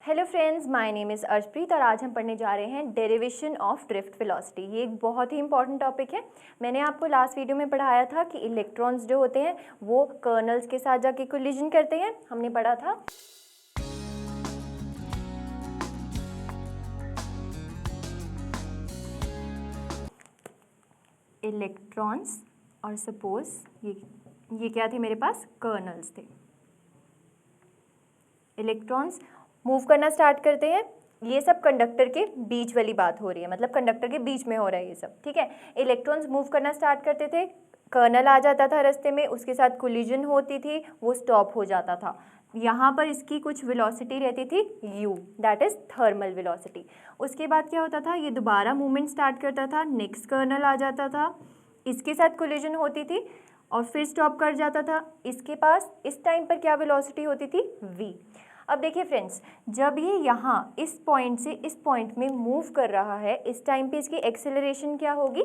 Hello friends, my name is Arshpreet और आज हम पढ़ने जा रहे हैं डेरिवेशन ऑफ ड्रिफ्ट वेलोसिटी। ये एक बहुत ही इंपॉर्टेंट टॉपिक है। मैंने आपको लास्ट वीडियो में पढ़ाया था कि इलेक्ट्रॉन्स जो होते हैं वो कर्नल्स के साथ जाके कोलिजन करते हैं। हमने पढ़ा था इलेक्ट्रॉन्स और सपोज ये क्या थे, मेरे पास कर्नल्स थे। इलेक्ट्रॉन्स मूव करना स्टार्ट करते हैं। ये सब कंडक्टर के बीच वाली बात हो रही है, मतलब कंडक्टर के बीच में हो रहा है ये सब, ठीक है। इलेक्ट्रॉन्स मूव करना स्टार्ट करते थे, कर्नल आ जाता था रास्ते में, उसके साथ कोलिजन होती थी, वो स्टॉप हो जाता था। यहाँ पर इसकी कुछ वेलोसिटी रहती थी u, that is thermal velocity. उसके बाद क्या होता था, ये दोबारा मूवमेंट स्टार्ट करता था, नेक्स्ट कर्नल आ जाता था, इसके साथ कोलिजन होती थी और फिर स्टॉप कर जाता था। इसके पास इस टाइम पर क्या वेलोसिटी होती थी, v। अब देखिए फ्रेंड्स, जब ये यहाँ इस पॉइंट से इस पॉइंट में मूव कर रहा है, इस टाइम पे इसकी एक्सेलरेशन क्या होगी,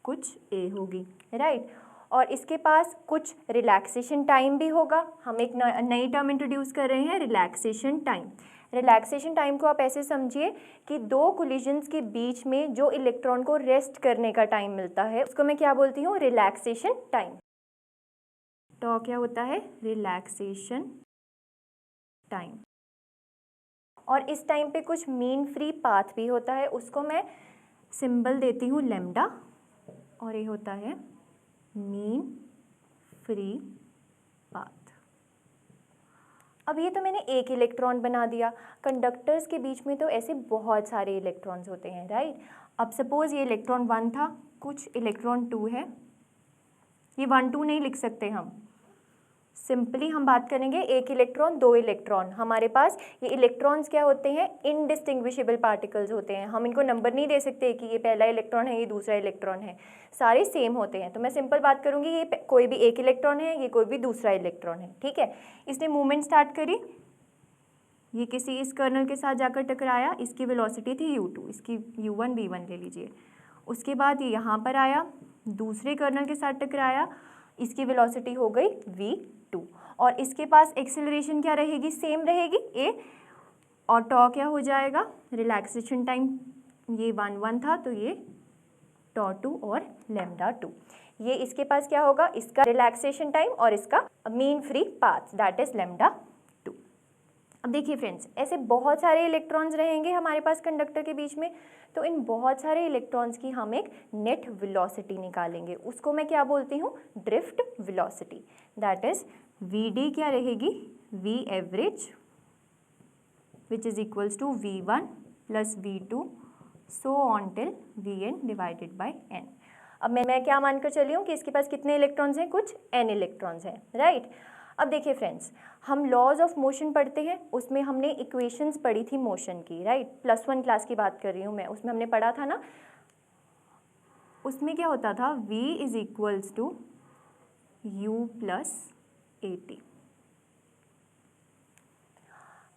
कुछ a होगी, राइट। और इसके पास कुछ रिलैक्सेशन टाइम भी होगा। हम एक नई टर्म इंट्रोड्यूस कर रहे हैं, रिलैक्सेशन टाइम। रिलैक्सेशन टाइम को आप ऐसे समझिए कि दो कोलिजन्स के बीच में जो इलेक्ट्रॉन को रेस्ट करने का टाइम मिलता है उसको मैं क्या बोलती हूँ, रिलैक्सेशन टाइम। तो क्या होता है, रिलैक्सेशन टाइम। और इस टाइम पे कुछ मीन फ्री पाथ भी होता है, उसको मैं सिंबल देती हूँ लैम्डा, और ये होता है मीन फ्री पाथ। अब ये तो मैंने एक इलेक्ट्रॉन बना दिया। कंडक्टर्स के बीच में तो ऐसे बहुत सारे इलेक्ट्रॉन्स होते हैं, राइट। अब सपोज ये इलेक्ट्रॉन 1 था, कुछ इलेक्ट्रॉन 2 है। ये 1 2 नहीं लिख सकते हम, सिंपली हम बात करेंगे एक इलेक्ट्रॉन दो इलेक्ट्रॉन। हमारे पास ये इलेक्ट्रॉन्स क्या होते हैं, इनडिस्टिंग्विशेबल पार्टिकल्स होते हैं। हम इनको नंबर नहीं दे सकते कि ये पहला इलेक्ट्रॉन है, ये दूसरा इलेक्ट्रॉन है, सारे सेम होते हैं। तो मैं सिंपल बात करूंगी, ये कोई भी एक इलेक्ट्रॉन है, ये कोई भी दूसरा इलेक्ट्रॉन है, ठीक है। इसने मूवमेंट स्टार्ट करी, ये किसी इस कर्नल के साथ जाकर टकराया, इसकी वेलोसिटी थी u2, इसकी u1 v1 ले लीजिए। उसके बाद ये यहाँ पर आया, दूसरे कर्नल के साथ टकराया, इसकी वेलोसिटी हो गई v2, और इसके पास एक्सेलरेशन क्या रहेगी, सेम रहेगी a, और टॉ क्या हो जाएगा, रिलैक्सेशन टाइम ये 1 1 था तो ये टॉ 2 और लैम्डा 2। ये इसके पास क्या होगा, इसका रिलैक्सेशन टाइम और इसका mean free path, that is lambda 2। अब देखिए फ्रेंड्स, ऐसे बहुत सारे इलेक्ट्रॉन्स रहेंगे हमारे पास कंडक्टर के बीच में, तो इन बहुत सारे इलेक्ट्रॉन्स की हम एक नेट वेलोसिटी निकालेंगे। उसको मैं क्या बोलती हूँ, drift velocity, that is vd क्या रहेगी, v average which is equals to v1 plus v2 so on till vn divided by n। अब मैं क्या मानकर चली हूँ कि इसके पास कितने इलेक्ट्रॉन्स हैं, कुछ n इलेक्ट्रॉन्स हैं, राइट। अब देखिए फ्रेंड्स, हम लॉज ऑफ मोशन पढ़ते हैं, उसमें हमने इक्वेशंस पढ़ी थी मोशन की, राइट। +1 क्लास की बात कर रही हूँ मैं, उसमें हमने पढ़ा था ना, उसमें क्या होता था, v is equals to u plus at।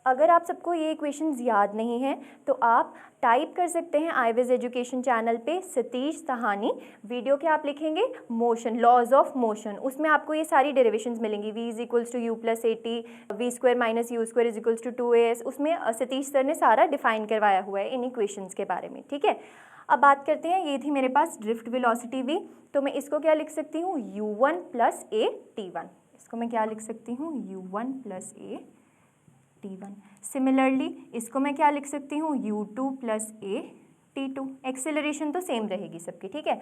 अगर आप सबको ये इक्वेशंस याद नहीं हैं तो आप टाइप कर सकते हैं आईविज एजुकेशन चैनल पे सतीश सहानी, वीडियो के आप लिखेंगे मोशन, लॉज ऑफ मोशन, उसमें आपको ये सारी डेरिवेशंस मिलेंगी। v is equals to u plus at, v square minus u square is equals to 2as, उसमें सतीश सर ने सारा डिफाइन करवाया हुआ है इन इक्वेशंस के बारे में, ठीक है। अब बात करते हैं, ये थी मेरे पास ड्रिफ्ट वेलोसिटी v, तो मैं इसको क्या लिख सकती हूँ, u1 प्लस a t1। इसको मैं क्या लिख सकती हूँ, u1 plus a t1। Similarly इसको मैं क्या लिख सकती हूँ, u2 plus a t2। Acceleration तो सेम रहेगी सबकी, ठीक है।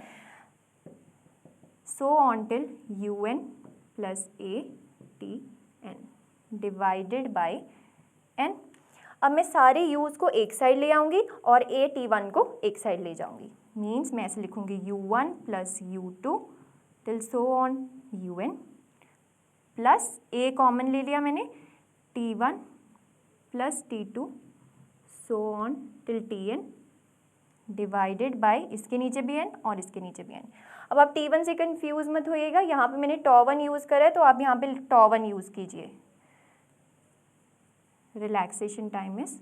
सो on till un plus a tn divided by n। अब मैं सारे u's को एक साइड ले आऊँगी और a t1 को एक साइड ले जाऊँगी, मीन्स मैं ऐसे लिखूँगी u1 plus u2 till so on un plus a common ले लिया मैंने, t1 plus t2 so on till tn divided by, इसके नीचे भी n और इसके नीचे भी n। अब आप t1 से कंफ्यूज मत होइएगा, यहाँ पे मैंने टॉ1 यूज़ करा है तो आप यहाँ पे टॉ1 यूज़ कीजिए। रिलैक्सेशन टाइम इज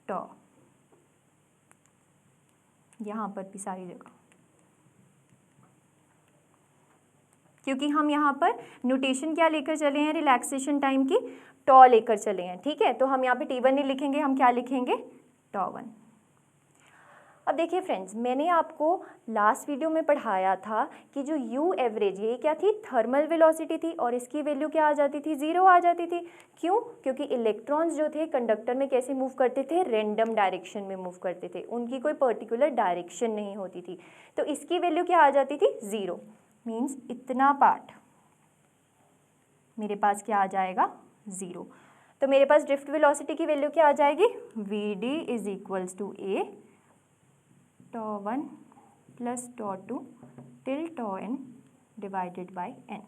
टॉ, यहाँ पर भी सारी जगह, क्योंकि हम यहाँ पर नोटेशन क्या लेकर चले हैं रिलैक्सेशन टाइम की, टॉ लेकर चले हैं, ठीक है। तो हम यहाँ पे T1 नहीं लिखेंगे, हम क्या लिखेंगे, τ1। अब देखिए फ्रेंड्स, मैंने आपको लास्ट वीडियो में पढ़ाया था कि जो U एवरेज, ये क्या थी, थर्मल वेलोसिटी थी और इसकी वैल्यू क्या आ जाती थी, 0 आ जाती थी। क्यों? क्योंकि इलेक्ट्रॉन्स जो थे कंडक्टर में कैसे मूव करते थे, रैंडम डायरेक्शन में मूव करते थे, उनकी कोई पर्टिकुलर डायरेक्शन नहीं होती थी। तो इसकी वैल्यू क्या आ जाती थी, 0। मीन्स इतना पार्ट मेरे पास क्या आ जाएगा, 0। तो मेरे पास ड्रिफ्ट वेलोसिटी की वैल्यू क्या आ जाएगी, Vd is equals to A τ1 plus τ2 till τn divided by n।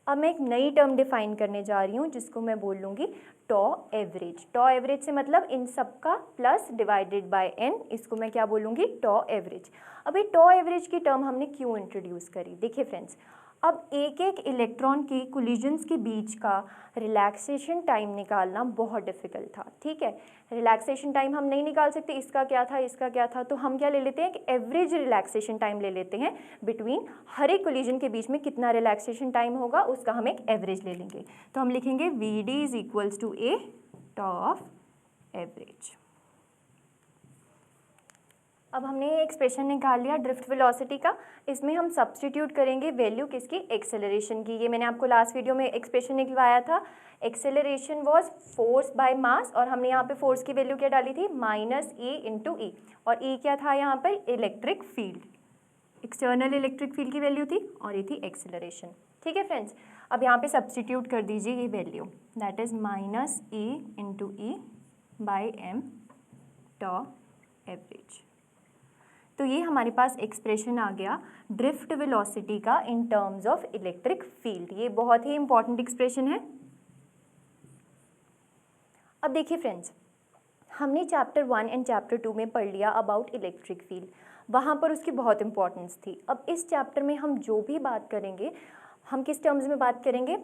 अब मैं एक नई टर्म डिफाइन करने जा रही हूँ जिसको मैं बोल लूँगी टॉ एवरेज। टॉ एवरेज से मतलब इन सब का प्लस डिवाइडेड बाय n, इसको मैं क्या बोलूँगी, टॉ एवरेज। अभी टॉ एवरेज की टर्म हमने क्यों इंट्रोड्यूस करी, देखिए फ्रेंड्स, अब एक एक इलेक्ट्रॉन की कोलिजन्स के बीच का रिलैक्सेशन टाइम निकालना बहुत डिफिकल्ट था, ठीक है। रिलैक्सेशन टाइम हम नहीं निकाल सकते, इसका क्या था, इसका क्या था, तो हम क्या ले लेते हैं, एक एवरेज रिलैक्सेशन टाइम ले लेते हैं बिटवीन हर एक कोलिजन के बीच में कितना रिलैक्सेशन टाइम होगा, उसका हम एक एवरेज ले लेंगे। तो हम लिखेंगे Vd is equals to A tau of average. अब हमने ये एक्सप्रेशन निकाल लिया ड्रिफ्ट वेलोसिटी का, इसमें हम सब्स्टिट्यूट करेंगे वैल्यू किसकी, एक्सेलरेशन की। ये मैंने आपको लास्ट वीडियो में एक्सप्रेशन निकलवाया था, acceleration was force by mass, और हमने यहाँ पे फोर्स की वैल्यू क्या डाली थी, -E इंटू ई, और ई क्या था यहाँ पर, electric field, external electric field की वैल्यू थी, और ये थी एक्सेलरेशन, ठीक है फ्रेंड्स। अब यहाँ पे सब्स्टिट्यूट कर दीजिए ये value, that is -E into e by m tau average. तो ये हमारे पास एक्सप्रेशन आ गया ड्रिफ्ट वेलोसिटी का इन टर्म्स ऑफ इलेक्ट्रिक फील्ड। ये बहुत ही इंपॉर्टेंट एक्सप्रेशन है। अब देखिए फ्रेंड्स, हमने चैप्टर 1 एंड चैप्टर 2 में पढ़ लिया अबाउट इलेक्ट्रिक फील्ड, वहाँ पर उसकी बहुत इंपॉर्टेंस थी। अब इस चैप्टर में हम जो भी बात करेंगे, हम किस टर्म्स में बात करेंगे,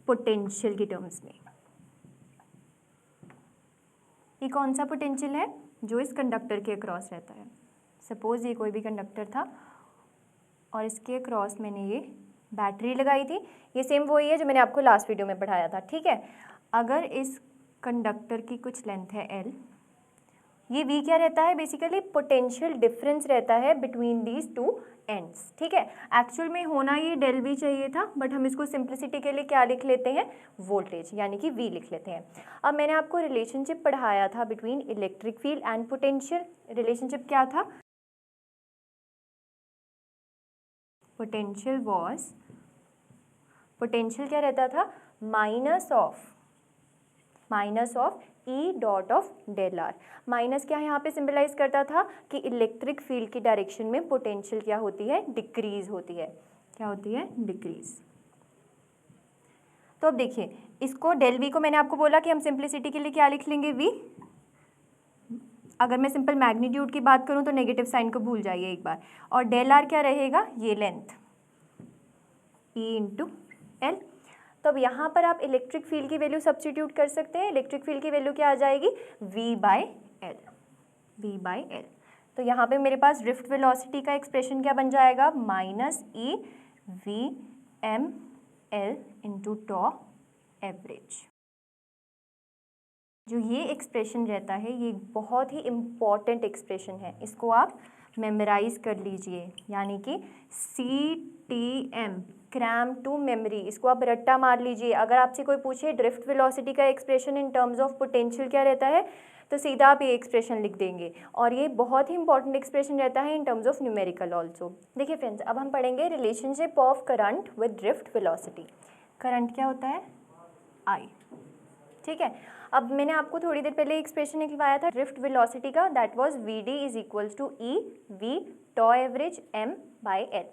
पोटेंशियल की टर्म्स में। ये कौन सा पोटेंशियल है, जो इस कंडक्टर के अक्रॉस रहता है। सपोज़ ये कोई भी कंडक्टर था और इसके अक्रॉस मैंने ये बैटरी लगाई थी, ये सेम वही है जो मैंने आपको लास्ट वीडियो में पढ़ाया था, ठीक है। अगर इस कंडक्टर की कुछ लेंथ है L, ये V क्या रहता है, बेसिकली पोटेंशियल डिफरेंस रहता है बिटवीन दीज टू एंड्स, ठीक है। एक्चुअल में होना ये डेल V चाहिए था, बट हम इसको सिंप्लिसिटी के लिए क्या लिख लेते हैं, वोल्टेज, यानी कि V लिख लेते हैं। अब मैंने आपको रिलेशनशिप पढ़ाया था between electric field and potential. Relationship क्या था, पोटेंशियल क्या रहता था, minus of E dot of del r. Minus क्या यहाँ पे सिंबलाइज करता था कि इलेक्ट्रिक फील्ड की डायरेक्शन में पोटेंशियल क्या होती है, डिक्रीज होती है। क्या होती है, डिक्रीज। तो अब देखिए, इसको डेल V को मैंने आपको बोला कि हम सिंप्लिसिटी के लिए क्या लिख लेंगे, V। अगर मैं सिंपल मैग्नीट्यूड की बात करूँ तो नेगेटिव साइन को भूल जाइए एक बार, और डेल आर क्या रहेगा, ये लेंथ E इंटू एल। तो अब यहाँ पर आप इलेक्ट्रिक फील्ड की वैल्यू सब्स्टिट्यूट कर सकते हैं। इलेक्ट्रिक फील्ड की वैल्यू क्या आ जाएगी, V बाई एल। तो यहाँ पे मेरे पास ड्रिफ्ट वेलोसिटी का एक्सप्रेशन क्या बन जाएगा, -EVml इंटू टॉ एवरेज। जो ये एक्सप्रेशन रहता है, ये बहुत ही इम्पॉर्टेंट एक्सप्रेशन है, इसको आप मेमोराइज कर लीजिए, यानी कि CTM, क्रैम टू मेमोरी, इसको आप रट्टा मार लीजिए। अगर आपसे कोई पूछे ड्रिफ्ट वेलोसिटी का expression in terms of potential क्या रहता है, तो सीधा आप ये एक्सप्रेशन लिख देंगे, और ये बहुत ही इंपॉर्टेंट एक्सप्रेशन रहता है इन टर्म्स ऑफ न्यूमेरिकल ऑल्सो। देखिए फ्रेंड्स, अब हम पढ़ेंगे relationship of current with drift velocity. Current क्या होता है, I, ठीक है। अब मैंने आपको थोड़ी देर पहले एक्सप्रेशन निकलवाया था ड्रिफ्ट वेलोसिटी का, that was Vd is equals to E V tau average m by L.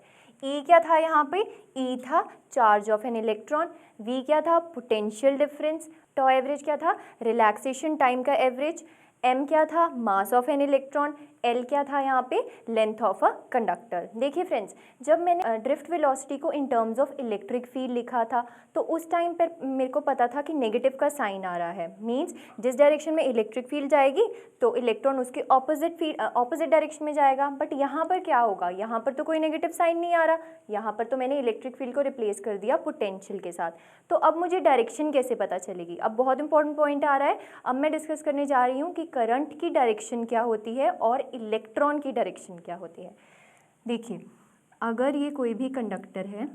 E क्या था यहाँ पे, E था charge of an electron, V क्या था, पोटेंशियल डिफरेंस, टॉ एवरेज क्या था, रिलैक्सेशन टाइम का एवरेज, m क्या था, mass of an electron, L क्या था यहाँ पे, लेंथ ऑफ अ कंडक्टर। देखिए फ्रेंड्स, जब मैंने ड्रिफ्ट वेलोसिटी को in terms of electric field लिखा था तो उस टाइम पर मेरे को पता था कि नेगेटिव का साइन आ रहा है, मींस जिस डायरेक्शन में इलेक्ट्रिक फील्ड जाएगी तो इलेक्ट्रॉन उसके ऑपोजिट डायरेक्शन में जाएगा। बट यहाँ पर क्या होगा, यहाँ पर तो कोई नेगेटिव साइन नहीं आ रहा, यहाँ पर तो मैंने इलेक्ट्रिक फील्ड को रिप्लेस कर दिया पोटेंशियल के साथ। तो अब मुझे डायरेक्शन कैसे पता चलेगी, अब बहुत इंपॉर्टेंट पॉइंट आ रहा है। अब मैं डिस्कस करने जा रही हूँ कि करंट की डायरेक्शन क्या होती है और इलेक्ट्रॉन की डायरेक्शन क्या होती है। देखिए, अगर ये कोई भी कंडक्टर है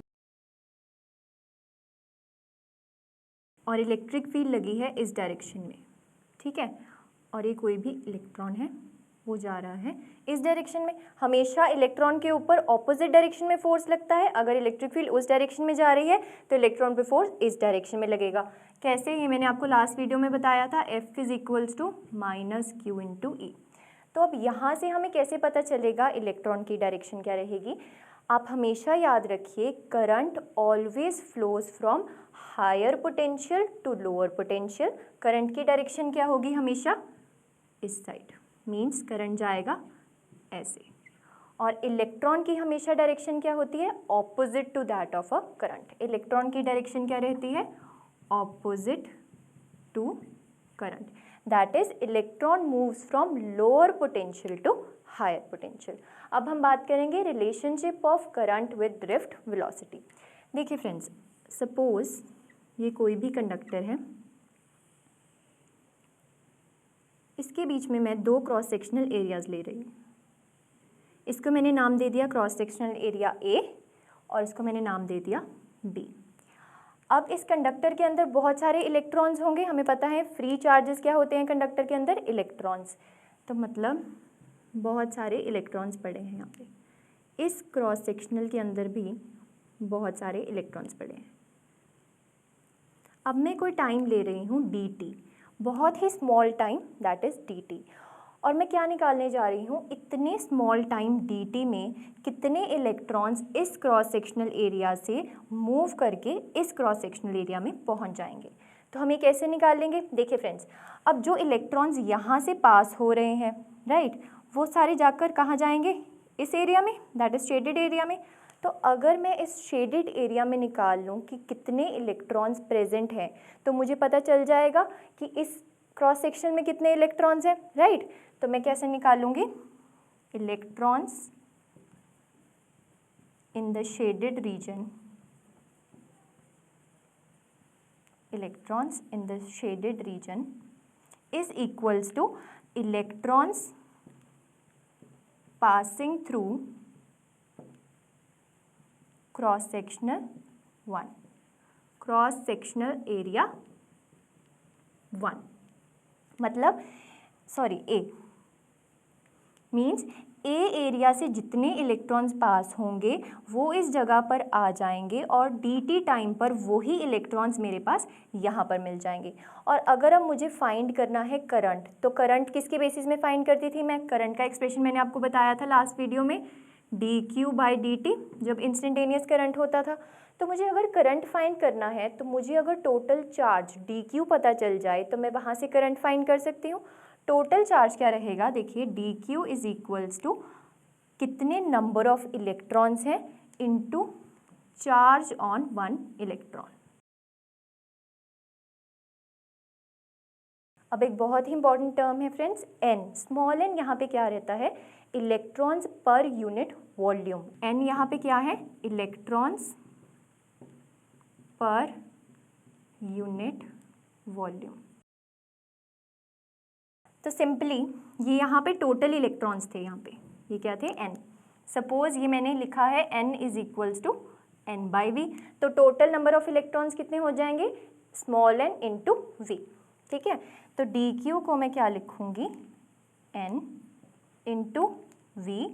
और इलेक्ट्रिक फील्ड लगी है इस डायरेक्शन में, ठीक है, और ये कोई भी इलेक्ट्रॉन है वो जा रहा है इस डायरेक्शन में, हमेशा इलेक्ट्रॉन के ऊपर ऑपोजिट डायरेक्शन में फोर्स लगता है। अगर इलेक्ट्रिक फील्ड उस डायरेक्शन में जा रही है तो इलेक्ट्रॉन पे फोर्स इस डायरेक्शन में लगेगा। कैसे, ये मैंने आपको लास्ट वीडियो में बताया था, F is equals to minus q into e. तो अब यहाँ से हमें कैसे पता चलेगा इलेक्ट्रॉन की डायरेक्शन क्या रहेगी। आप हमेशा याद रखिए, current always flows from higher potential to lower potential. Current की डायरेक्शन क्या होगी, हमेशा इस साइड, मीन्स करंट जाएगा ऐसे। और इलेक्ट्रॉन की हमेशा डायरेक्शन क्या होती है, opposite to that of a current. Electron की डायरेक्शन क्या रहती है, opposite to current, that is electron moves from lower potential to higher potential. अब हम बात करेंगे relationship of current with drift velocity. देखिए फ्रेंड्स, सपोज ये कोई भी कंडक्टर है, इसके बीच में मैं दो क्रॉस सेक्शनल एरियाज ले रही हूँ। इसको मैंने नाम दे दिया क्रॉस सेक्शनल एरिया A और इसको मैंने नाम दे दिया B। अब इस कंडक्टर के अंदर बहुत सारे इलेक्ट्रॉन्स होंगे, हमें पता है फ्री चार्जेस क्या होते हैं कंडक्टर के अंदर, इलेक्ट्रॉन्स। तो मतलब बहुत सारे इलेक्ट्रॉन्स पड़े हैं यहाँ पे। इस क्रॉस सेक्शनल के अंदर भी बहुत सारे इलेक्ट्रॉन्स पड़े हैं। अब मैं कोई टाइम ले रही हूँ dt, बहुत ही small time, that is dt। और मैं क्या निकालने जा रही हूँ, इतने स्मॉल टाइम dt में कितने इलेक्ट्रॉन्स इस क्रॉस सेक्शनल एरिया से मूव करके इस क्रॉस सेक्शनल एरिया में पहुँच जाएंगे। तो हम ये कैसे निकालेंगे, देखिए फ्रेंड्स, अब जो इलेक्ट्रॉन्स यहाँ से पास हो रहे हैं, राइट, वो सारे जाकर कहाँ जाएंगे, इस एरिया में, दैट इज शेडेड एरिया में। तो अगर मैं इस शेडेड एरिया में निकाल लूँ कि कितने इलेक्ट्रॉन्स प्रेजेंट हैं, तो मुझे पता चल जाएगा कि इस क्रॉस सेक्शन में कितने इलेक्ट्रॉन्स हैं, राइट। तो मैं कैसे निकालूंगी, electrons in the shaded region, electrons in the shaded region is equals to electrons passing through cross sectional 1, cross sectional area 1, मतलब A मीन्स A एरिया से जितने इलेक्ट्रॉन्स पास होंगे वो इस जगह पर आ जाएंगे और dt टाइम पर वही इलेक्ट्रॉन्स मेरे पास यहाँ पर मिल जाएंगे। और अगर अब मुझे फाइंड करना है करंट, तो करंट किसके बेसिस में फाइंड करती थी मैं, करंट का एक्सप्रेशन मैंने आपको बताया था लास्ट वीडियो में, dq/dt, जब इंस्टेंटेनियस करंट होता था। तो मुझे अगर करंट फाइंड करना है तो मुझे अगर टोटल चार्ज dq पता चल जाए तो मैं वहाँ से करंट फाइंड कर सकती हूँ। टोटल चार्ज क्या रहेगा, देखिए dq इज इक्वल्स टू कितने नंबर ऑफ इलेक्ट्रॉन्स हैं इनटू चार्ज ऑन 1 इलेक्ट्रॉन। अब एक बहुत ही इंपॉर्टेंट टर्म है फ्रेंड्स, n, स्मॉल n यहाँ पे क्या रहता है, electrons per unit volume. n यहाँ पे क्या है, इलेक्ट्रॉन्स पर यूनिट वॉल्यूम। तो सिंपली ये यहाँ पे टोटल इलेक्ट्रॉन्स थे, यहाँ पे ये क्या थे, n। सपोज ये मैंने लिखा है n is equals to n/v, तो टोटल नंबर ऑफ इलेक्ट्रॉन्स कितने हो जाएंगे, स्मॉल n इंटू v, ठीक है। तो dq को मैं क्या लिखूँगी, n into v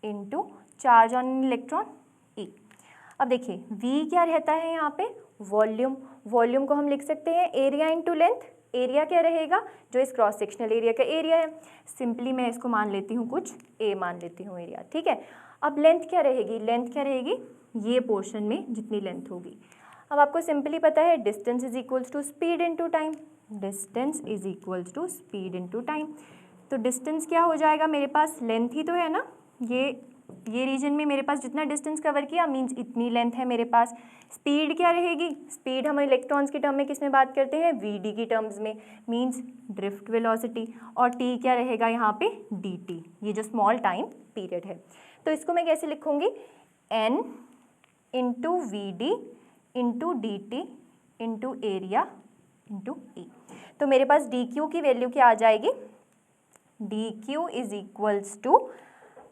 into charge on electron e। अब देखिए v क्या रहता है यहाँ पे, वॉल्यूम। वॉल्यूम को हम लिख सकते हैं एरिया इंटू लेंथ। एरिया क्या रहेगा, जो इस क्रॉस सेक्शनल एरिया का एरिया है, सिंपली मैं इसको मान लेती हूँ कुछ a मान लेती हूँ एरिया, ठीक है। अब लेंथ क्या रहेगी, लेंथ क्या रहेगी, ये पोर्शन में जितनी लेंथ होगी। अब आपको सिंपली पता है distance is equals to speed into time, distance is equals to speed into time. तो डिस्टेंस क्या हो जाएगा मेरे पास, लेंथ ही तो है ना, ये रीजन में मेरे पास जितना डिस्टेंस कवर किया मींस इतनी लेंथ है मेरे पास। स्पीड क्या रहेगी, स्पीड हम इलेक्ट्रॉन्स के टर्म में किस में बात करते हैं, वी की टर्म्स में, मींस ड्रिफ्ट वेलोसिटी। और टी क्या रहेगा यहाँ पे, डी टी, ये जो स्मॉल टाइम पीरियड है। तो इसको मैं कैसे लिखूँगी, n into v d into d t into area into e. तो मेरे पास डी क्यू की वैल्यू क्या आ जाएगी, d q is equals to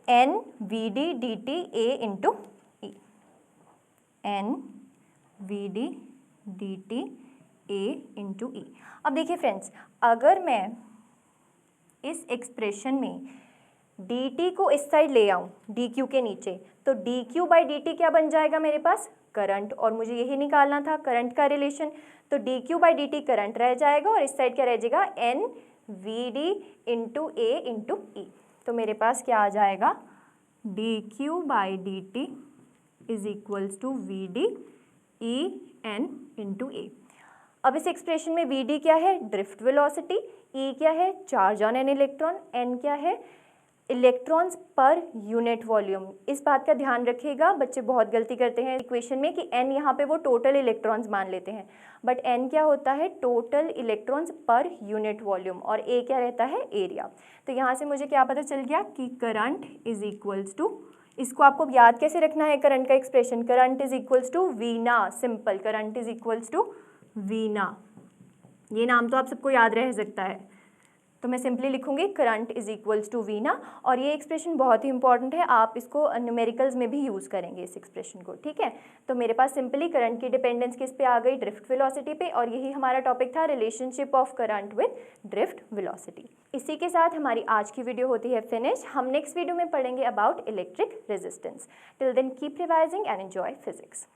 n v d d t A into e, n v d d t A into e. अब देखिए friends, अगर मैं इस एक्सप्रेशन में डी टी को इस साइड ले आऊँ डी क्यू के नीचे, तो d q by d T क्या बन जाएगा मेरे पास, करंट, और मुझे यही निकालना था करंट का रिलेशन। तो d q by d t current रह जाएगा और इस साइड क्या रह जाएगा, n v d into A into e. तो मेरे पास क्या आ जाएगा, d q by d t is equals to v d e n into A. अब इस एक्सप्रेशन में वी डी क्या है, ड्रिफ्ट वेलोसिटी, ई क्या है, charge on an electron, N क्या है, इलेक्ट्रॉन्स पर यूनिट वॉल्यूम। इस बात का ध्यान रखिएगा, बच्चे बहुत गलती करते हैं इक्वेशन में कि एन यहाँ पे वो टोटल इलेक्ट्रॉन्स मान लेते हैं, बट एन क्या होता है, total electrons per unit volume, और ए क्या रहता है, एरिया। तो यहाँ से मुझे क्या पता चल गया कि करंट इज इक्वल्स टू, इसको आपको याद कैसे रखना है करंट का expression, current is equals to Veena, simple, current is equals to Veena, ये नाम तो आप सबको याद रह सकता है। तो मैं सिंपली लिखूंगी current is equals to Veena, और ये एक्सप्रेशन बहुत ही इंपॉर्टेंट है, आप इसको न्यूमेरिकल्स में भी यूज़ करेंगे इस एक्सप्रेशन को, ठीक है। तो मेरे पास सिंपली करंट की डिपेंडेंस किस पे आ गई, ड्रिफ्ट वेलोसिटी पे, और यही हमारा टॉपिक था, relationship of current with drift velocity. इसी के साथ हमारी आज की वीडियो होती है फिनिश। हम नेक्स्ट वीडियो में पढ़ेंगे about electric resistance. Till then keep revising and enjoy physics.